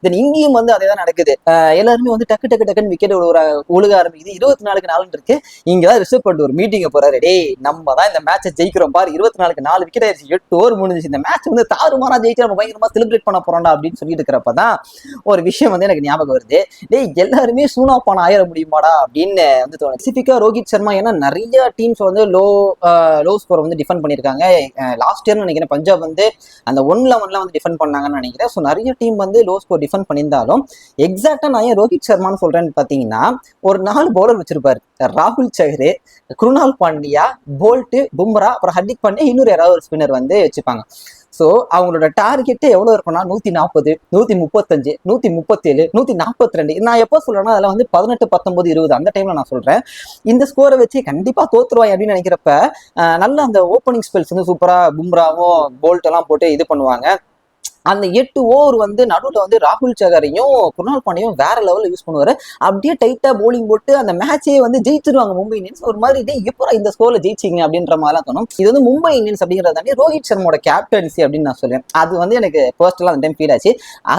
தென் இங்கேயும் வந்து அதே தான் நடக்குது. எல்லாருமே வந்து டக்கு டக்கு டக்குன்னு விக்கெட் ஒழுக ஆரம்பிக்குது. 24 இருக்கு. இங்கதான் ரிஷப் பண்ட் ஒரு மீட்டிங்க போறாரு. டேய் நம்ம தான் இந்த மேட்சை ஜெயிக்கிறோம் பாரு, 24 விக்கெட் ஆயிடுச்சு, 8 ஓவர் முடிஞ்சிச்சு, இந்த மேட்ச் வந்து தாறுமாறா ஜெயிச்சு நம்ம பயங்கரமா செலிப்ரேட் பண்ண போறோம்டா அப்படின்னு சொல்லிட்டு இருக்கிறப்பதான் ஒரு விஷயம் வந்து எனக்கு ஞாபகம் வருது. டேய் எல்லாருமே சூனா பான ஆயிட முடியுமாடா அப்படின்னு வந்து தோணுது. ஸ்பெசிஃபிக்கா ரோஹித் சர்மா, ஏன்னா நிறைய டீம்ஸ் வந்து லோ ஸ்கோர் வந்து டிஃபெண்ட் பண்ணியிருக்காங்க. லாஸ்ட் இயர் நினைக்கிறேன் பஞ்சாப் வந்து அந்த 1-11 வந்து டிஃபெண்ட் பண்ணாங்கன்னு நினைக்கிறேன். ஸோ நிறைய டீம் வந்து லோ ஸ்கோர் டிஃபெண்ட் பண்ணியிருந்தாலும் எக்ஸாக்டா நான் ஏன் ரோஹித் சர்மான்னு சொல்றேன்னு பாத்தீங்கன்னா, ஒரு 4 பவுலர் வச்சிருப்பாரு. ராகுல் சஹரே, குருணால் பாண்டியா, போல்ட், பும்ரா, அப்புறம் ஹர்திக் பாண்டியா, இன்னொரு யாராவது ஒரு ஸ்பின்னர் வந்து வச்சுப்பாங்க. ஸோ அவங்களோட டார்கெட்டே எவ்வளவு இருக்கும்னா 140, 135, 137, 142. நான் எப்போ சொல்றேன்னா அதெல்லாம் வந்து 18, 19, 20 அந்த டைம்ல நான் சொல்றேன். இந்த ஸ்கோரை வச்சு கண்டிப்பா தோத்துருவாய் அப்படின்னு நினைக்கிறப்ப நல்ல அந்த ஓப்பனிங் ஸ்பெல்ஸ் வந்து சூப்பரா பும்ராவும் போல்ட் எல்லாம் போட்டு இது பண்ணுவாங்க. அந்த 8 ஓவர் வந்து நடுவில் வந்து ராகுல் சகரையும் குருணால் பாண்டியும் வேற லெவலில் யூஸ் பண்ணுவாரு. அப்படியே டைட்டா போலிங் போட்டு அந்த மேட்சே வந்து ஜெயிச்சிருவாங்க மும்பை இந்தியன்ஸ். ஒரு மாதிரி எப்போ இந்த ஸ்கோர்ல ஜெயிச்சிங்க அப்படின்ற மாதிரிலாம் தோணும். இது வந்து மும்பை இந்தியன்ஸ் அப்படிங்கிறத தாண்டி ரோஹித் சர்மாவோட கேப்டன்சி அப்படின்னு நான் சொல்லுவேன். அது வந்து எனக்கு பர்சனலா அந்த டைம் ஃபீல் ஆச்சு.